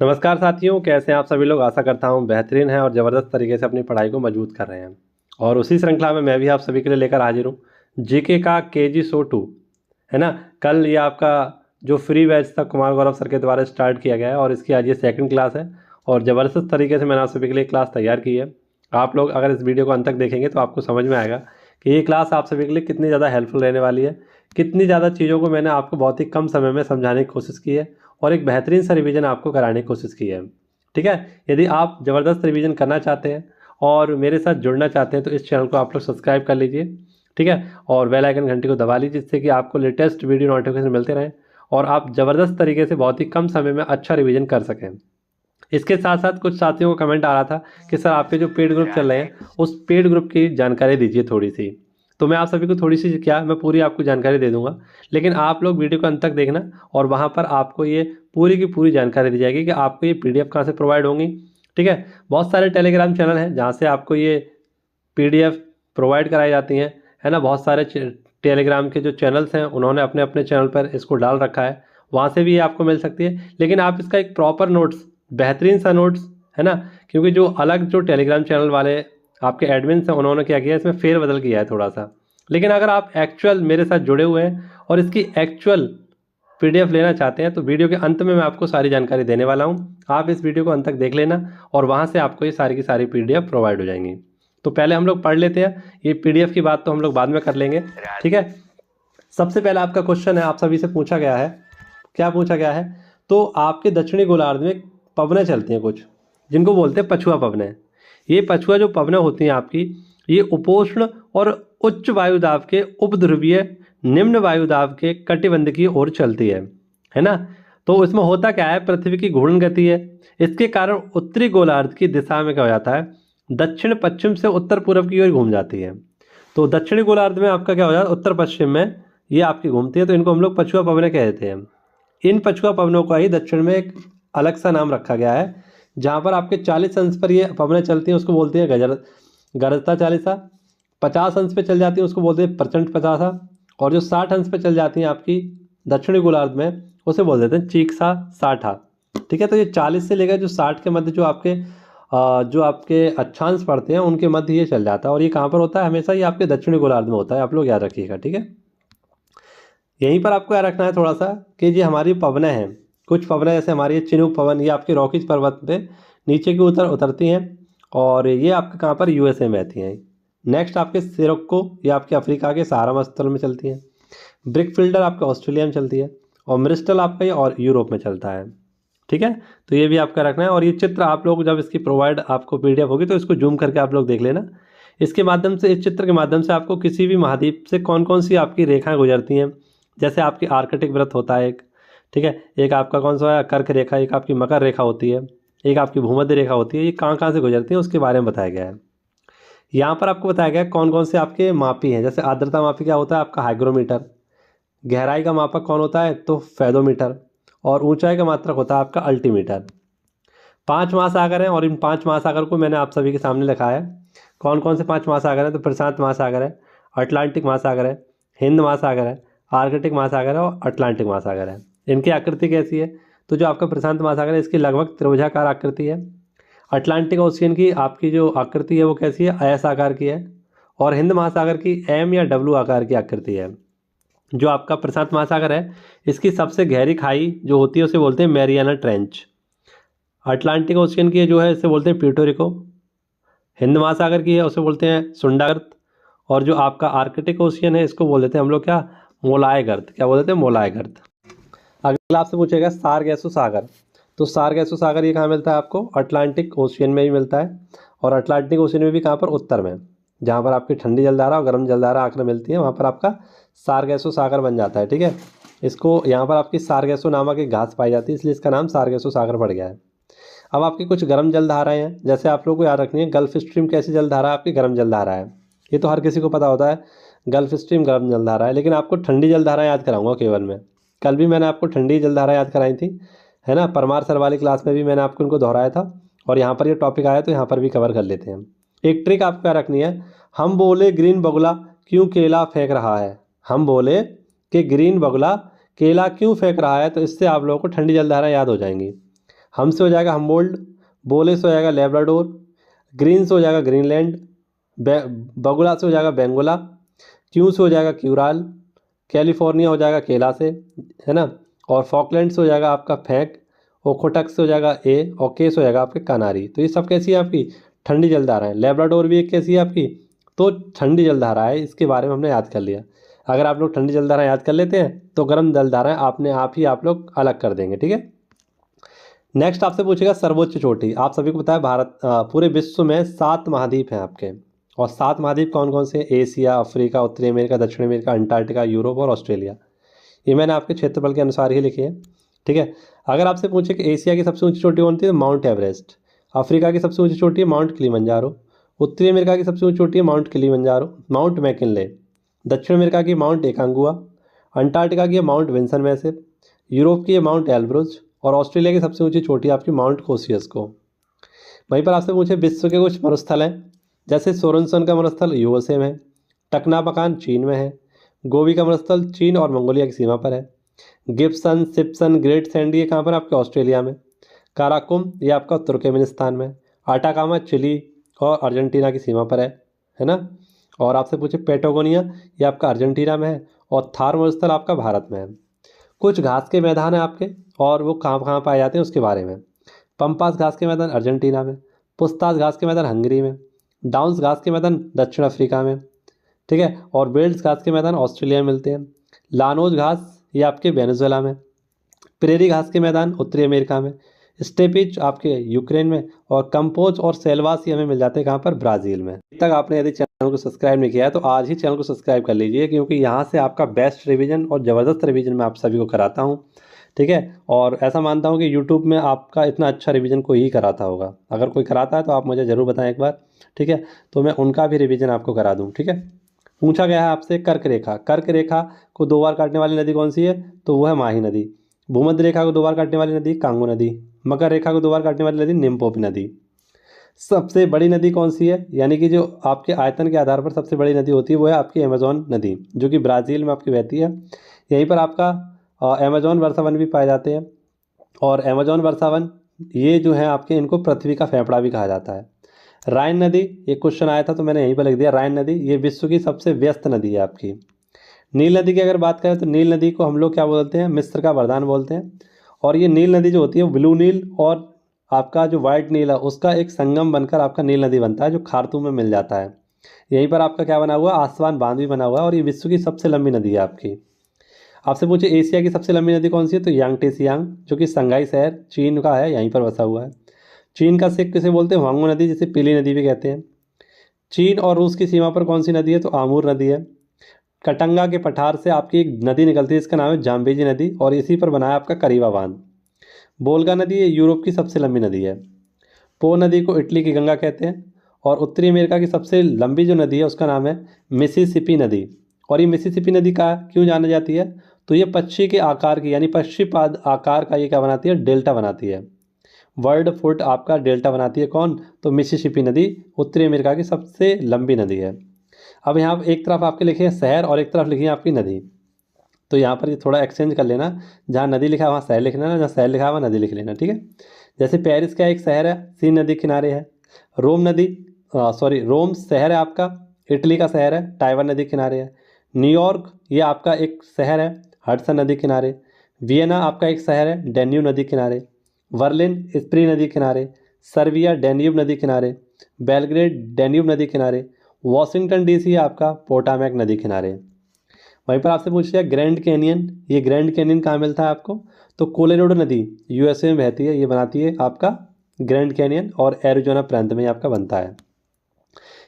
नमस्कार साथियों, कैसे हैं आप सभी लोग। आशा करता हूं बेहतरीन हैं और ज़बरदस्त तरीके से अपनी पढ़ाई को मजबूत कर रहे हैं। और उसी श्रृंखला में मैं भी आप सभी के लिए लेकर हाजिर हूं जीके का केजी शो 2, है ना। कल ये आपका जो फ्री बैच था कुमार गौरव सर के द्वारा स्टार्ट किया गया है और इसकी आज ये सेकंड क्लास है और ज़बरदस्त तरीके से मैंने आप सभी के लिए क्लास तैयार की है। आप लोग अगर इस वीडियो को अंत तक देखेंगे तो आपको समझ में आएगा कि ये क्लास आप सभी के लिए कितनी ज़्यादा हेल्पफुल रहने वाली है, कितनी ज़्यादा चीज़ों को मैंने आपको बहुत ही कम समय में समझाने की कोशिश की है और एक बेहतरीन सा रिवीजन आपको कराने की कोशिश की है। ठीक है। यदि आप ज़बरदस्त रिवीजन करना चाहते हैं और मेरे साथ जुड़ना चाहते हैं तो इस चैनल को आप लोग सब्सक्राइब कर लीजिए। ठीक है। और बेल आइकन घंटी को दबा लीजिए जिससे कि आपको लेटेस्ट वीडियो नोटिफिकेशन मिलते रहें और आप ज़बरदस्त तरीके से बहुत ही कम समय में अच्छा रिवीजन कर सकें। इसके साथ साथ कुछ साथियों को कमेंट आ रहा था कि सर आपके जो पेड ग्रुप चल रहे हैं उस पेड ग्रुप की जानकारी दीजिए थोड़ी सी। तो मैं आप सभी को थोड़ी सी क्या मैं पूरी आपको जानकारी दे दूंगा, लेकिन आप लोग वीडियो को अंत तक देखना और वहाँ पर आपको ये पूरी की पूरी जानकारी दी जाएगी कि आपको ये पीडीएफ कहाँ से प्रोवाइड होंगी। ठीक है। बहुत सारे टेलीग्राम चैनल हैं जहाँ से आपको ये पीडीएफ प्रोवाइड कराई जाती हैं, है ना। बहुत सारे टेलीग्राम के जो चैनल्स हैं उन्होंने अपने अपने चैनल पर इसको डाल रखा है, वहाँ से भी ये आपको मिल सकती है। लेकिन आप इसका एक प्रॉपर नोट्स, बेहतरीन सा नोट्स, है ना, क्योंकि जो अलग जो टेलीग्राम चैनल वाले आपके एडमिन्स हैं उन्होंने क्या किया है इसमें फेरबदल किया है थोड़ा सा। लेकिन अगर आप एक्चुअल मेरे साथ जुड़े हुए हैं और इसकी एक्चुअल पीडीएफ लेना चाहते हैं तो वीडियो के अंत में मैं आपको सारी जानकारी देने वाला हूँ। आप इस वीडियो को अंत तक देख लेना और वहाँ से आपको ये सारी की सारी पीडीएफ प्रोवाइड हो जाएंगी। तो पहले हम लोग पढ़ लेते हैं, ये पीडीएफ की बात तो हम लोग बाद में कर लेंगे। ठीक है। सबसे पहला आपका क्वेश्चन है, आप सभी से पूछा गया है, क्या पूछा गया है, तो आपके दक्षिणी गोलार्ध में पवनें चलती हैं कुछ, जिनको बोलते हैं पछुआ पवनें। ये पछुआ जो पवनें होती हैं आपकी, ये उपोष्ण और उच्च वायुदाब के उपध्रुवीय निम्न वायुदाब के कटिबंध की ओर चलती है ना। तो इसमें होता क्या है, पृथ्वी की घूर्णन गति है, इसके कारण उत्तरी गोलार्ध की दिशा में क्या हो जाता है, दक्षिण पश्चिम से उत्तर पूर्व की ओर घूम जाती है। तो दक्षिणी गोलार्ध में आपका क्या हो जाता है, उत्तर पश्चिम में ये आपकी घूमती है, तो इनको हम लोग पछुआ पवनें कह देते हैं। इन पछुआ पवनों का ही दक्षिण में एक अलग सा नाम रखा गया है, जहाँ पर आपके 40 अंश पर ये पवनें चलती हैं उसको बोलते हैं गरजता चालीसा। 50 अंश पे चल जाती हैं उसको बोलते हैं प्रचंड पचासा। और जो 60 अंश पे चल जाती हैं आपकी दक्षिणी गोलार्ध में उसे बोल देते हैं चीकसा साठा। ठीक है। तो ये 40 से लेकर जो 60 के मध्य जो आपके अक्षांश पड़ते हैं उनके मध्य ये चल जाता है। और ये कहाँ पर होता है, हमेशा ये आपके दक्षिणी गोलार्ध में होता है, आप लोग याद रखिएगा। ठीक है। यहीं पर आपको याद रखना है थोड़ा सा कि ये हमारी पवनें हैं, कुछ पवनें जैसे हमारी ये चिनूक पवन, ये आपके रॉकीज पर्वत पे नीचे की उतरती हैं और ये आपके कहाँ पर यूएसए में रहती हैं। नेक्स्ट आपके सिरोक्को, ये आपके अफ्रीका के सहारा मरुस्थल में चलती हैं। ब्रिकफिल्डर आपके ऑस्ट्रेलिया में चलती है और मिरिस्टल आपका ये और यूरोप में चलता है। ठीक है। तो ये भी आपका रखना है। और ये चित्र आप लोग जब इसकी प्रोवाइड आपको पीडीएफ होगी तो इसको जूम करके आप लोग देख लेना। इसके माध्यम से, इस चित्र के माध्यम से आपको किसी भी महाद्वीप से कौन कौन सी आपकी रेखाएं गुजरती हैं, जैसे आपकी आर्कटिक वृत्त होता है एक, ठीक है, एक आपका कौन सा है कर्क रेखा, एक आपकी मकर रेखा होती है, एक आपकी भूमध्य रेखा होती है, ये कहाँ कहाँ से गुजरती है उसके बारे में बताया गया है। यहाँ पर आपको बताया गया है कौन कौन से आपके मापी हैं, जैसे आर्द्रता मापी क्या होता है आपका हाइग्रोमीटर, गहराई का मापक कौन होता है तो फेदोमीटर, और ऊंचाई का मात्रक होता है आपका अल्टीमीटर। 5 महासागर हैं और इन 5 महासागर को मैंने आप सभी के सामने लिखा है। कौन कौन से 5 महासागर हैं तो प्रशांत महासागर है, अटलांटिक महासागर है, हिंद महासागर है, आर्कटिक महासागर है और अटलांटिक महासागर है। इनकी आकृति कैसी है, तो जो आपका प्रशांत महासागर है इसकी लगभग त्रिभुजाकार आकृति है। अटलांटिक ओशियन की आपकी जो आकृति है वो कैसी है, एस आकार की है। और हिंद महासागर की एम या डब्ल्यू आकार की आकृति है। जो आपका प्रशांत महासागर है इसकी सबसे गहरी खाई जो होती है उसे बोलते हैं मैरियाना ट्रेंच। अटलांटिक ओशियन की जो है इसे बोलते हैं प्यूर्टो। हिंद महासागर की है उसे बोलते हैं सुंडागर्त। और जो आपका आर्कटिक ओशियन है इसको बोल देते हैं हम लोग क्या, मोलाय गर्त। क्या बोल देते हैं, मोलाय गर्त। अगला आपसे पूछेगा सारगैसो सागर। तो सारगैसो सागर ये कहाँ मिलता है आपको, अटलांटिक ओशियन में भी मिलता है। और अटलांटिक ओशियन में भी कहाँ पर, उत्तर में, जहाँ पर आपकी ठंडी जलधारा और गर्म जलधारा आकर मिलती है वहाँ पर आपका सारगैसो सागर बन जाता है। ठीक है। इसको यहाँ पर आपकी सारगैसो नामक एक घास पाई जाती है इसलिए इसका नाम सारगैसो सागर पड़ गया है। अब आपकी कुछ गर्म जलधाराएं हैं, जैसे आप लोगों को याद रखनी है गल्फ स्ट्रीम कैसी जलधारा आपकी, गर्म जलधारा है। ये तो हर किसी को पता होता है गल्फ स्ट्रीम गर्म जलधारा है, लेकिन आपको ठंडी जलधारा याद कराऊंगा केवल मैं। कल भी मैंने आपको ठंडी जलधारा याद कराई थी, है ना। परमार सर वाली क्लास में भी मैंने आपको इनको दोहराया था और यहाँ पर ये टॉपिक आया तो यहाँ पर भी कवर कर लेते हैं। एक ट्रिक आपको क्या रखनी है, हम बोले ग्रीन बगुला क्यों केला फेंक रहा है। हम बोले कि ग्रीन बगुला केला क्यों फेंक रहा है, तो इससे आप लोगों को ठंडी जलधारा याद हो जाएंगी। हम से हो जाएगा हम्बोल्ट, बोले से हो जाएगा लेब्राडोर, ग्रीन से हो जाएगा ग्रीनलैंड, बगुला से हो जाएगा बेंगोला, क्यू से हो जाएगा क्यूराल, कैलिफोर्निया हो जाएगा केला से, है ना, और फॉकलैंड से हो जाएगा आपका फैक, ओखोटक से हो जाएगा ए, और के से हो जाएगा आपके कनारी। तो ये सब कैसी है आपकी ठंडी जलधाराएं। लेब्राडोर भी एक कैसी है आपकी, तो ठंडी जलधारा है, इसके बारे में हमने याद कर लिया। अगर आप लोग ठंडी जलधारा याद कर लेते हैं तो गर्म जलधाराएं आपने आप ही आप लोग अलग कर देंगे, ठीक है। नेक्स्ट आपसे पूछेगा सर्वोच्च चोटी। आप सभी को पता है भारत पूरे विश्व में 7 महाद्वीप हैं आपके, और 7 महाद्वीप कौन कौन से हैं? एशिया, अफ्रीका, उत्तरी अमेरिका, दक्षिण अमेरिका, अंटार्कटिका, यूरोप और ऑस्ट्रेलिया। ये मैंने आपके क्षेत्रफल के अनुसार ही लिखे हैं, ठीक है। अगर आपसे पूछे कि एशिया की सबसे ऊंची चोटी कौन सी है, तो माउंट एवरेस्ट। अफ्रीका की सबसे ऊंची चोटी है माउंट किलिमंजारो। उत्तरी अमेरिका की सबसे ऊंची चोटी है माउंट किलिमंजारो, माउंट मैकिनले। दक्षिण अमेरिका की माउंट एकांगुआ। अंटार्कटिका की है माउंट विंसन मैसिव। यूरोप की है माउंट एल्ब्रुज। और ऑस्ट्रेलिया की सबसे ऊंची चोटी आपकी माउंट कोसियस्को। वहीं पर आपसे पूछे विश्व के कुछ मरुस्थल हैं, जैसे सोरनसन का मरुस्थल यूएसए में है, टकनापकान चीन में है, गोवी का मरुस्थल चीन और मंगोलिया की सीमा पर है, गिब्सन, सिप्सन, ग्रेट सैंडी ये कहाँ पर आपके ऑस्ट्रेलिया में, काराकुम ये आपका तुर्कमेनिस्तान में, आटाकामा चिली और अर्जेंटीना की सीमा पर है ना। और आपसे पूछे पेटागोनिया ये आपका अर्जेंटीना में है, और थार मरुस्थल आपका भारत में है। कुछ घास के मैदान हैं आपके, और वो कहाँ कहाँ पाए जाते हैं उसके बारे में। पंपास घास के मैदान अर्जेंटीना में, पुस्तास घास के मैदान हंगरी में, डाउन्स घास के मैदान दक्षिण अफ्रीका में, ठीक है, और बेल्ट्स घास के मैदान ऑस्ट्रेलिया में मिलते हैं। लानोज घास ये आपके वेनेजुएला में, प्रेरी घास के मैदान उत्तरी अमेरिका में, स्टेपिच आपके यूक्रेन में, और कंपोज और सेलवास ये हमें मिल जाते हैं कहाँ पर, ब्राज़ील में। अब तक आपने यदि चैनल को सब्सक्राइब नहीं किया है तो आज ही चैनल को सब्सक्राइब कर लीजिए, क्योंकि यहाँ से आपका बेस्ट रिवीजन और ज़बरदस्त रिवीजन मैं आप सभी को कराता हूँ, ठीक है। और ऐसा मानता हूँ कि यूट्यूब में आपका इतना अच्छा रिवीजन कोई ही कराता होगा। अगर कोई कराता है तो आप मुझे ज़रूर बताएं एक बार, ठीक है, तो मैं उनका भी रिवीजन आपको करा दूँ, ठीक है। पूछा गया है आपसे कर्क रेखा। कर्क रेखा को 2 बार काटने वाली नदी कौन सी है, तो वो है माही नदी। भूमध्य रेखा को 2 बार काटने वाली नदी कांगो नदी। मकर रेखा को 2 बार काटने वाली नदी निम्पोपी नदी। सबसे बड़ी नदी कौन सी है, यानी कि जो आपके आयतन के आधार पर सबसे बड़ी नदी होती है वो है आपकी अमेजोन नदी, जो कि ब्राज़ील में आपकी बहती है। यहीं पर आपका अमेजोन वर्षावन भी पाए जाते हैं। और अमेजोन वर्षावन ये जो है आपके, इनको पृथ्वी का फेफड़ा भी कहा जाता है। राइन नदी, ये क्वेश्चन आया था तो मैंने यहीं पर लिख दिया। राइन नदी ये विश्व की सबसे व्यस्त नदी है आपकी। नील नदी की अगर बात करें तो नील नदी को हम लोग क्या बोलते हैं, मिस्र का वरदान बोलते हैं। और ये नील नदी जो होती है ब्लू नील और आपका जो वाइट नील है उसका एक संगम बनकर आपका नील नदी बनता है, जो खार्तूम में मिल जाता है। यहीं पर आपका क्या बना हुआ है, आसवान बांध भी बना हुआ है, और ये विश्व की सबसे लंबी नदी है आपकी। आपसे पूछे एशिया की सबसे लंबी नदी कौन सी है, तो यांगटेसियांग, जो कि संघाई शहर चीन का है, यहीं पर बसा हुआ है। चीन का सिख किसे बोलते हैं, हुआंगो नदी, जिसे पीली नदी भी कहते हैं। चीन और रूस की सीमा पर कौन सी नदी है, तो आमूर नदी है। कटंगा के पठार से आपकी एक नदी निकलती है, इसका नाम है जाम्बेजी नदी, और इसी पर बना है आपका करीबा बांध। बोल्गा नदी ये यूरोप की सबसे लंबी नदी है। पो नदी को इटली की गंगा कहते हैं। और उत्तरी अमेरिका की सबसे लंबी जो नदी है उसका नाम है मिसिसिपी नदी। और ये मिसिसिपी नदी का क्यों जानी जाती है, तो ये पक्षी के आकार की, यानी पक्षी पाद आकार का ये क्या बनाती है, डेल्टा बनाती है। वर्ल्ड फुट आपका डेल्टा बनाती है कौन, तो मिसिसिपी नदी उत्तरी अमेरिका की सबसे लंबी नदी है। अब यहाँ एक तरफ आपके लिखे हैं शहर और एक तरफ लिखी है आपकी नदी, तो यहाँ पर ये थोड़ा एक्सचेंज कर लेना, जहाँ नदी लिखा है वहाँ शहर लिख लेना, जहाँ शहर लिखा है वहाँ नदी लिख लेना, ठीक है। जैसे पेरिस का एक शहर है, सीन नदी किनारे है। रोम नदी रोम शहर है आपका, इटली का शहर है, टाइवर नदी किनारे है। न्यूयॉर्क ये आपका एक शहर है, हडसन नदी किनारे। वियना आपका एक शहर है, डेन्यूब नदी किनारे। बर्लिन स्प्री नदी किनारे। सर्बिया डेन्यूब नदी किनारे। बेलग्रेड डेन्यूब नदी किनारे। वॉशिंगटन डीसी आपका पोटामैक नदी किनारे। वहीं पर आपसे पूछ लिया ग्रैंड कैनियन, ये ग्रैंड कैनियन कहाँ मिलता है आपको, तो कोलोराडो नदी यूएसए में बहती है, ये बनाती है आपका ग्रैंड कैनियन, और एरिजोना प्रांत में आपका बनता है।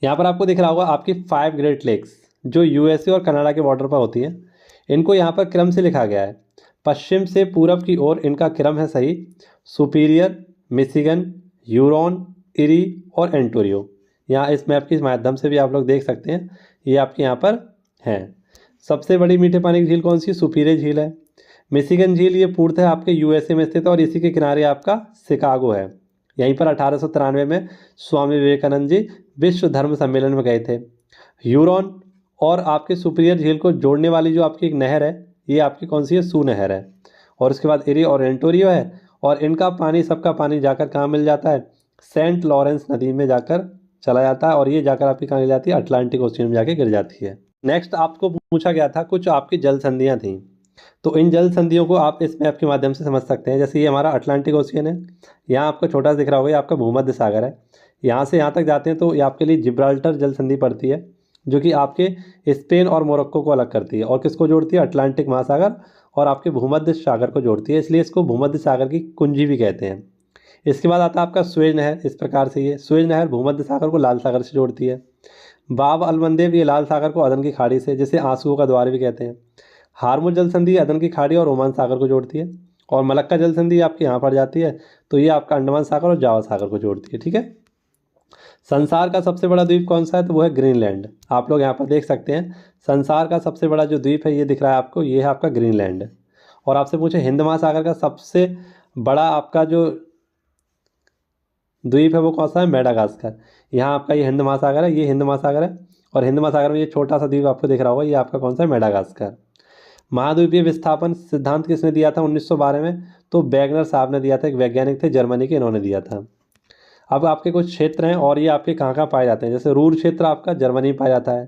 यहाँ पर आपको दिख रहा होगा आपकी 5 ग्रेट लेक्स, जो यूएसए और कनाडा के बॉर्डर पर होती हैं। इनको यहाँ पर क्रम से लिखा गया है, पश्चिम से पूरब की ओर इनका क्रम है सही, सुपीरियर, मिशिगन, ह्यूरॉन, इरी और एंटोरियो। यहाँ इस मैप के माध्यम से भी आप लोग देख सकते हैं, ये आपके यहाँ पर हैं। सबसे बड़ी मीठे पानी की झील कौन सी, सुपीरियर झील है। मिशिगन झील ये पूर्णतः आपके यूएसए में स्थित है, और इसी के किनारे आपका शिकागो है। यहीं पर 1893 में स्वामी विवेकानंद जी विश्व धर्म सम्मेलन में गए थे। ह्यूरॉन और आपके सुपीरियर झील को जोड़ने वाली जो आपकी एक नहर है, ये आपकी कौन सी है, सू नहर है। और उसके बाद इरी और एंटोरियो है, और इनका पानी, सबका पानी जाकर कहाँ मिल जाता है, सेंट लॉरेंस नदी में जाकर चला जाता है और ये जाकर आपकी कहाँ गिर जाती है, अटलांटिक ओशियन में जाके गिर जाती है। नेक्स्ट आपको पूछा गया था कुछ आपकी जल संधियाँ थी, तो इन जल संधियों को आप इस मैप के माध्यम से समझ सकते हैं। जैसे ये हमारा अटलांटिक ओशियन है, यहाँ आपका छोटा सा दिख रहा होगा, ये आपका भूमध्य सागर है। यहाँ से यहाँ तक जाते हैं तो ये आपके लिए जिब्राल्टर जल संधि पड़ती है, जो कि आपके स्पेन और मोरक्को को अलग करती है और किसको जोड़ती है, अटलांटिक महासागर और आपके भूमध्य सागर को जोड़ती है, इसलिए इसको भूमध्य सागर की कुंजी भी कहते हैं। इसके बाद आता है आपका स्वेज नहर। इस प्रकार से ये स्वेज नहर भूमध्य सागर को लाल सागर से जोड़ती है। बाब अलमंदेब, ये लाल सागर को अदन की खाड़ी से, जिसे आंसुओं का द्वार भी कहते हैं। हार्मुज जल संधि अदन की खाड़ी और ओमान सागर को जोड़ती है। और मलक्का जल संधि आपकी यहाँ पड़ जाती है, तो ये आपका अंडमान सागर और जावा सागर को जोड़ती है। ठीक है। संसार का सबसे बड़ा द्वीप कौन सा है, तो वो है ग्रीनलैंड। आप लोग यहाँ पर देख सकते हैं संसार का सबसे बड़ा जो द्वीप है ये दिख रहा है आपको, ये है आपका ग्रीनलैंड। और आपसे पूछे हिंद महासागर का सबसे बड़ा आपका जो द्वीप है वो कौन सा है, मेडागास्कर। यहाँ आपका ये हिंद महासागर है, ये हिंद महासागर है और हिंद महासागर में ये छोटा सा द्वीप आपको दिख रहा होगा, ये आपका कौन सा है, मेडागास्कर। महाद्वीपीय विस्थापन सिद्धांत किसने दिया था 1912 में, तो वैगनर साहब ने दिया था, एक वैज्ञानिक थे जर्मनी के, इन्होंने दिया था। अब आपके कुछ क्षेत्र हैं और ये आपके कहाँ कहाँ पाए जाते हैं। जैसे रूर क्षेत्र आपका जर्मनी में पाया जाता है,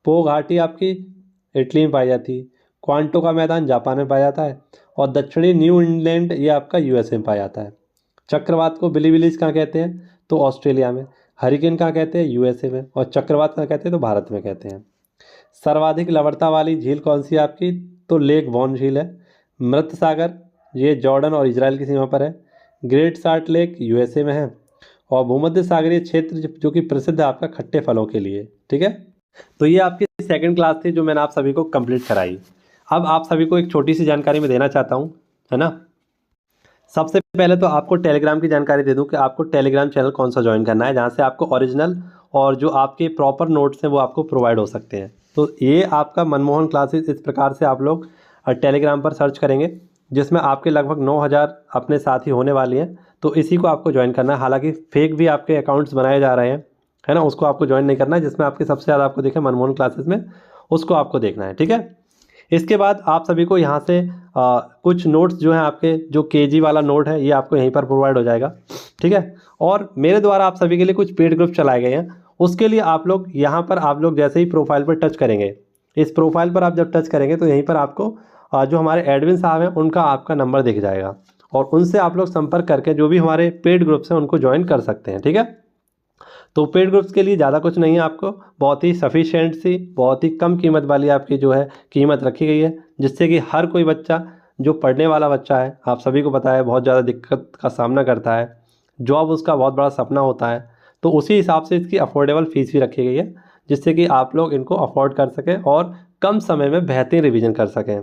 पो घाटी आपकी इटली में पाई जाती है, क्वांटो का मैदान जापान में पाया जाता है और दक्षिणी न्यू इंग्लैंड ये आपका यूएसए में पाया जाता है। चक्रवात को बिलीबिलीज कहाँ कहते हैं, तो ऑस्ट्रेलिया में। हरिकेन कहाँ कहते हैं, यूएसए में। और चक्रवात कहाँ कहते हैं, तो भारत में कहते हैं। सर्वाधिक लवणता वाली झील कौन सी है आपकी, तो लेक वॉन झील है। मृत सागर ये जॉर्डन और इजराइल की सीमा पर है। ग्रेट साल्ट लेक यूएसए में है। और भूमध्य सागरीय क्षेत्र जो कि प्रसिद्ध है आपका खट्टे फलों के लिए। ठीक है। तो ये आपकी सेकंड क्लास थी जो मैंने आप सभी को कंप्लीट कराई। अब आप सभी को एक छोटी सी जानकारी मैं देना चाहता हूँ, है ना। सबसे पहले तो आपको टेलीग्राम की जानकारी दे दूं कि आपको टेलीग्राम चैनल कौन सा ज्वाइन करना है, जहां से आपको ओरिजिनल और जो आपके प्रॉपर नोट्स हैं वो आपको प्रोवाइड हो सकते हैं। तो ये आपका मनमोहन क्लासेस, इस प्रकार से आप लोग टेलीग्राम पर सर्च करेंगे, जिसमें आपके लगभग 9000 अपने साथी होने वाली हैं। तो इसी को आपको ज्वाइन करना है। हालांकि फेक भी आपके अकाउंट्स बनाए जा रहे हैं, है ना, उसको आपको ज्वाइन नहीं करना है। जिसमें आपके सबसे ज़्यादा आपको दिखे मनमोहन क्लासेस में, उसको आपको देखना है। ठीक है। इसके बाद आप सभी को यहाँ से कुछ नोट्स जो हैं आपके, जो केजी वाला नोट है ये आपको यहीं पर प्रोवाइड हो जाएगा। ठीक है। और मेरे द्वारा आप सभी के लिए कुछ पेड ग्रुप चलाए गए हैं। उसके लिए आप लोग यहाँ पर, आप लोग जैसे ही प्रोफाइल पर टच करेंगे, इस प्रोफाइल पर आप जब टच करेंगे तो यहीं पर आपको जो हमारे एडमिन साहब हैं उनका आपका नंबर दिख जाएगा और उनसे आप लोग संपर्क करके जो भी हमारे पेड ग्रुप्स हैं उनको ज्वाइन कर सकते हैं। ठीक है। तो पेड ग्रुप्स के लिए ज़्यादा कुछ नहीं है, आपको बहुत ही सफिशिएंट सी, बहुत ही कम कीमत वाली आपकी जो है कीमत रखी गई है, जिससे कि हर कोई बच्चा जो पढ़ने वाला बच्चा है, आप सभी को पता है बहुत ज़्यादा दिक्कत का सामना करता है, जॉब उसका बहुत बड़ा सपना होता है, तो उसी हिसाब से इसकी अफोर्डेबल फ़ीस भी रखी गई है, जिससे कि आप लोग इनको अफोर्ड कर सकें और कम समय में बेहतरीन रिवीजन कर सकें।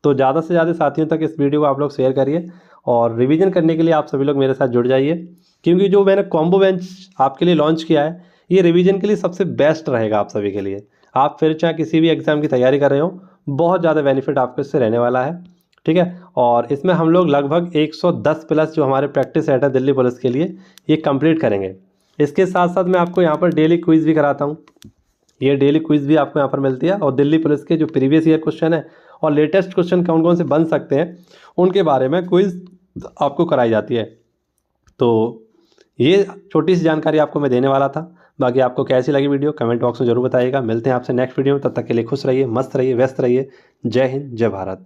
तो ज़्यादा से ज़्यादा साथियों तक इस वीडियो को आप लोग शेयर करिए और रिवीजन करने के लिए आप सभी लोग मेरे साथ जुड़ जाइए, क्योंकि जो मैंने कॉम्बो बेंच आपके लिए लॉन्च किया है ये रिवीजन के लिए सबसे बेस्ट रहेगा आप सभी के लिए। आप फिर चाहे किसी भी एग्ज़ाम की तैयारी कर रहे हो, बहुत ज़्यादा बेनिफिट आपको इससे रहने वाला है। ठीक है। और इसमें हम लोग लगभग 110 प्लस जो हमारे प्रैक्टिस सेट है दिल्ली पुलिस के लिए, ये कंप्लीट करेंगे। इसके साथ साथ मैं आपको यहाँ पर डेली क्विज़ भी कराता हूँ। ये डेली क्विज़ भी आपको यहाँ पर मिलती है और दिल्ली पुलिस के जो प्रीवियस ईयर क्वेश्चन है और लेटेस्ट क्वेश्चन कौन कौन से बन सकते हैं उनके बारे में क्विज़ आपको कराई जाती है। तो ये छोटी सी जानकारी आपको मैं देने वाला था। बाकी आपको कैसी लगी वीडियो कमेंट बॉक्स में जरूर बताइएगा। मिलते हैं आपसे नेक्स्ट वीडियो में, तब तक के लिए खुश रहिए, मस्त रहिए, व्यस्त रहिए। जय हिंद, जय भारत।